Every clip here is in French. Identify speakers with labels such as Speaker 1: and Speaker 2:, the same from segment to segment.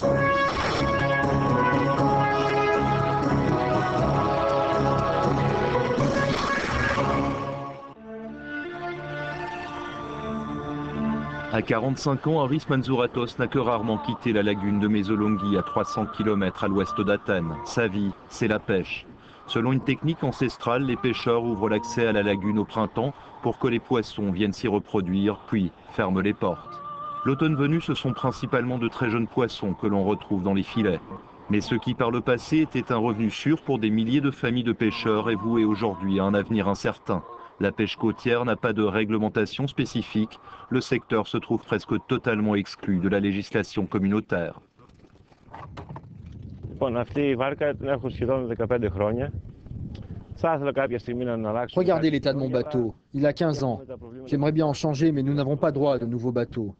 Speaker 1: À 45 ans, Haris Manzouratos n'a que rarement quitté la lagune de Mesolonghi à 300 km à l'ouest d'Athènes. Sa vie, c'est la pêche. Selon une technique ancestrale, les pêcheurs ouvrent l'accès à la lagune au printemps pour que les poissons viennent s'y reproduire, puis ferment les portes. L'automne venu, ce sont principalement de très jeunes poissons que l'on retrouve dans les filets. Mais ce qui par le passé était un revenu sûr pour des milliers de familles de pêcheurs est voué aujourd'hui à un avenir incertain. La pêche côtière n'a pas de réglementation spécifique. Le secteur se trouve presque totalement exclu de la législation communautaire.
Speaker 2: Regardez l'état de mon bateau. Il a 15 ans. J'aimerais bien en changer, mais nous n'avons pas droit à de nouveaux bateaux.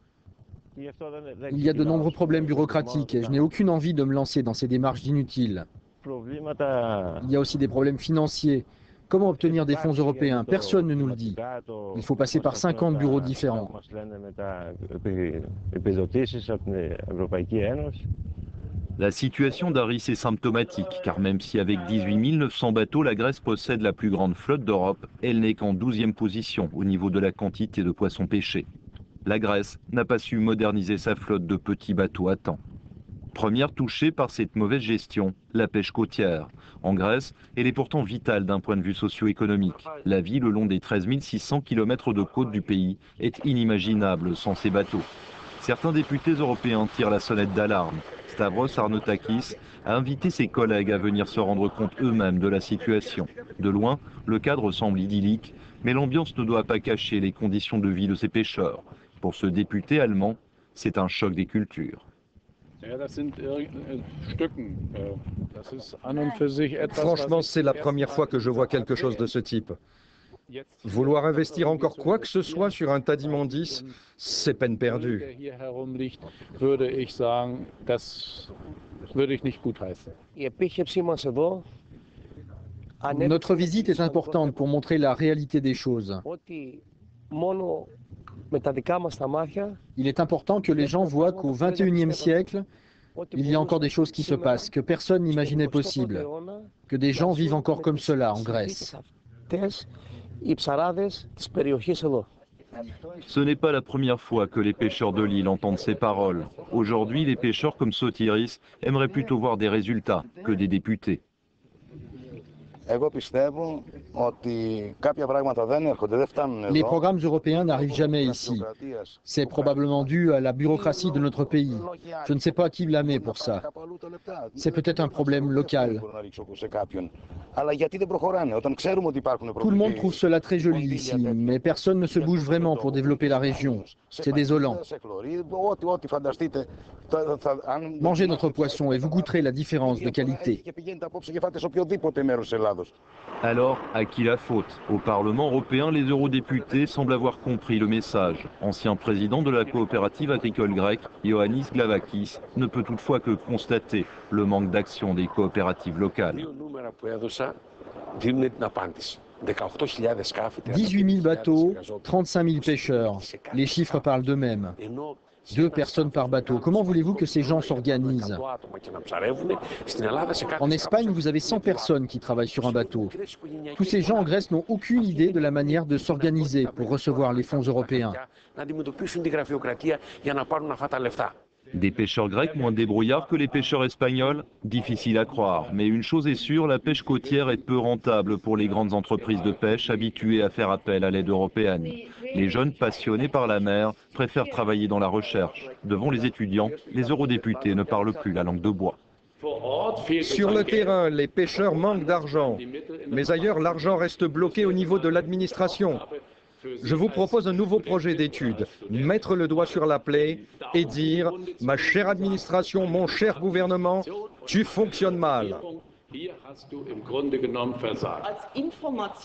Speaker 2: Il y a de nombreux problèmes bureaucratiques et je n'ai aucune envie de me lancer dans ces démarches inutiles. Il y a aussi des problèmes financiers. Comment obtenir des fonds européens? Personne ne nous le dit. Il faut passer par 50 bureaux différents.
Speaker 1: La situation d'Haris est symptomatique, car même si avec 18 900 bateaux, la Grèce possède la plus grande flotte d'Europe, elle n'est qu'en 12e position au niveau de la quantité de poissons pêchés. La Grèce n'a pas su moderniser sa flotte de petits bateaux à temps. Première touchée par cette mauvaise gestion, la pêche côtière. En Grèce, elle est pourtant vitale d'un point de vue socio-économique. La vie le long des 13 600 km de côte du pays est inimaginable sans ces bateaux. Certains députés européens tirent la sonnette d'alarme. Stavros Arnotakis a invité ses collègues à venir se rendre compte eux-mêmes de la situation. De loin, le cadre semble idyllique, mais l'ambiance ne doit pas cacher les conditions de vie de ces pêcheurs. Pour ce député allemand, c'est un choc des cultures.
Speaker 3: Franchement, c'est la première fois que je vois quelque chose de ce type. Vouloir investir encore quoi que ce soit sur un tas d'immondices, c'est peine perdue.
Speaker 2: Notre visite est importante pour montrer la réalité des choses. Il est important que les gens voient qu'au XXIe siècle, il y a encore des choses qui se passent, que personne n'imaginait possible, que des gens vivent encore comme cela en Grèce.
Speaker 1: Ce n'est pas la première fois que les pêcheurs de l'île entendent ces paroles. Aujourd'hui, les pêcheurs comme Sotiris aimeraient plutôt voir des résultats que des députés.
Speaker 2: Les programmes européens n'arrivent jamais ici. C'est probablement dû à la bureaucratie de notre pays. Je ne sais pas qui blâmer pour ça. C'est peut-être un problème local. Tout le monde trouve cela très joli ici, mais personne ne se bouge vraiment pour développer la région. C'est désolant. Mangez notre poisson et vous goûterez la différence de qualité.
Speaker 1: Alors, à qui la faute? Au Parlement européen, les eurodéputés semblent avoir compris le message. Ancien président de la coopérative agricole grecque, Ioannis Glavakis, ne peut toutefois que constater le manque d'action des coopératives locales.
Speaker 2: 18 000 bateaux, 35 000 pêcheurs. Les chiffres parlent d'eux-mêmes. 2 personnes par bateau. Comment voulez-vous que ces gens s'organisent? En Espagne, vous avez 100 personnes qui travaillent sur un bateau. Tous ces gens en Grèce n'ont aucune idée de la manière de s'organiser pour recevoir les fonds européens.
Speaker 1: Des pêcheurs grecs moins débrouillards que les pêcheurs espagnols? Difficile à croire, mais une chose est sûre, la pêche côtière est peu rentable pour les grandes entreprises de pêche habituées à faire appel à l'aide européenne. Les jeunes passionnés par la mer préfèrent travailler dans la recherche. Devant les étudiants, les eurodéputés ne parlent plus la langue de bois.
Speaker 3: Sur le terrain, les pêcheurs manquent d'argent, mais ailleurs, l'argent reste bloqué au niveau de l'administration. Je vous propose un nouveau projet d'étude, mettre le doigt sur la plaie et dire « Ma chère administration, mon cher gouvernement, tu fonctionnes mal ».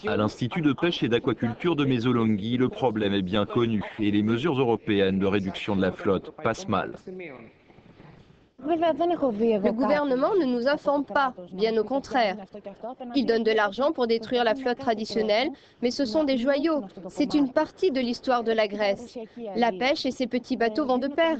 Speaker 1: À l'Institut de pêche et d'aquaculture de Mesolonghi, le problème est bien connu et les mesures européennes de réduction de la flotte passent mal.
Speaker 4: Le gouvernement ne nous informe pas, bien au contraire. Il donne de l'argent pour détruire la flotte traditionnelle, mais ce sont des joyaux. C'est une partie de l'histoire de la Grèce. La pêche et ses petits bateaux vont de pair.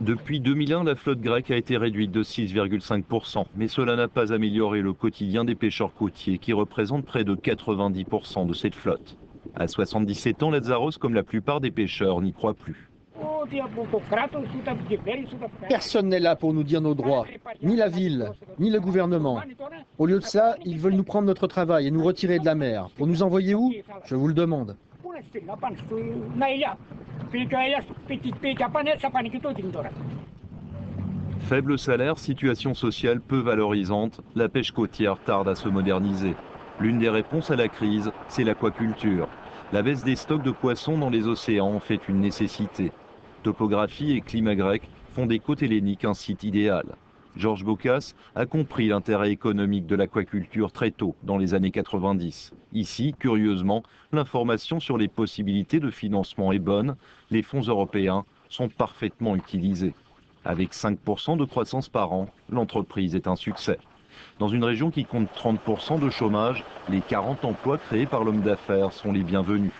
Speaker 1: Depuis 2001, la flotte grecque a été réduite de 6,5%, mais cela n'a pas amélioré le quotidien des pêcheurs côtiers qui représentent près de 90% de cette flotte. À 77 ans, Lazaros, comme la plupart des pêcheurs, n'y croit plus.
Speaker 2: Personne n'est là pour nous dire nos droits, ni la ville, ni le gouvernement. Au lieu de ça, ils veulent nous prendre notre travail et nous retirer de la mer. Pour nous envoyer où? Je vous le demande.
Speaker 1: Faible salaire, situation sociale peu valorisante, la pêche côtière tarde à se moderniser. L'une des réponses à la crise, c'est l'aquaculture. La baisse des stocks de poissons dans les océans en fait une nécessité. Topographie et climat grec font des côtes helléniques un site idéal. Georges Bocas a compris l'intérêt économique de l'aquaculture très tôt, dans les années 90. Ici, curieusement, l'information sur les possibilités de financement est bonne. Les fonds européens sont parfaitement utilisés. Avec 5% de croissance par an, l'entreprise est un succès. Dans une région qui compte 30% de chômage, les 40 emplois créés par l'homme d'affaires sont les bienvenus.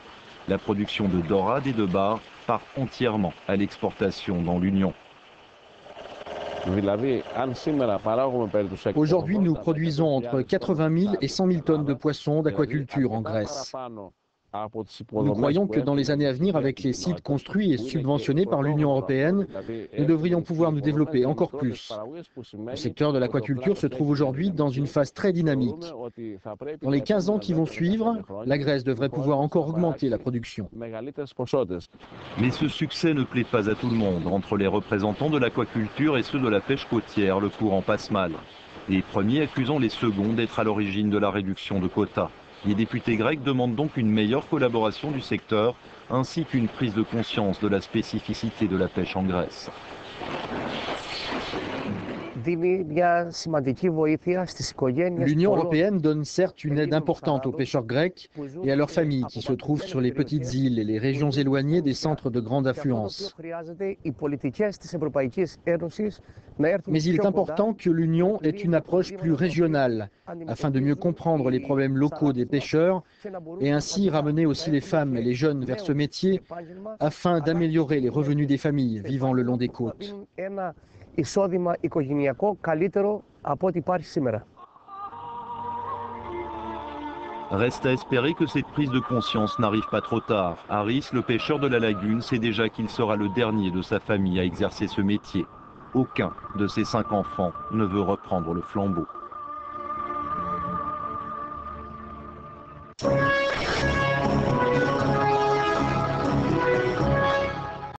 Speaker 1: La production de dorades et de bar part entièrement à l'exportation dans l'Union.
Speaker 2: Aujourd'hui, nous produisons entre 80 000 et 100 000 tonnes de poissons d'aquaculture en Grèce. Nous croyons que dans les années à venir, avec les sites construits et subventionnés par l'Union européenne, nous devrions pouvoir nous développer encore plus. Le secteur de l'aquaculture se trouve aujourd'hui dans une phase très dynamique. Dans les 15 ans qui vont suivre, la Grèce devrait pouvoir encore augmenter la production.
Speaker 1: Mais ce succès ne plaît pas à tout le monde. Entre les représentants de l'aquaculture et ceux de la pêche côtière, le courant passe mal. Les premiers accusant les seconds d'être à l'origine de la réduction de quotas. Les députés grecs demandent donc une meilleure collaboration du secteur ainsi qu'une prise de conscience de la spécificité de la pêche en Grèce.
Speaker 2: L'Union européenne donne certes une aide importante aux pêcheurs grecs et à leurs familles qui se trouvent sur les petites îles et les régions éloignées des centres de grande affluence. Mais il est important que l'Union ait une approche plus régionale afin de mieux comprendre les problèmes locaux des pêcheurs et ainsi ramener aussi les femmes et les jeunes vers ce métier afin d'améliorer les revenus des familles vivant le long des côtes.
Speaker 1: Reste à espérer que cette prise de conscience n'arrive pas trop tard. Harris, le pêcheur de la lagune, sait déjà qu'il sera le dernier de sa famille à exercer ce métier. Aucun de ses 5 enfants ne veut reprendre le flambeau.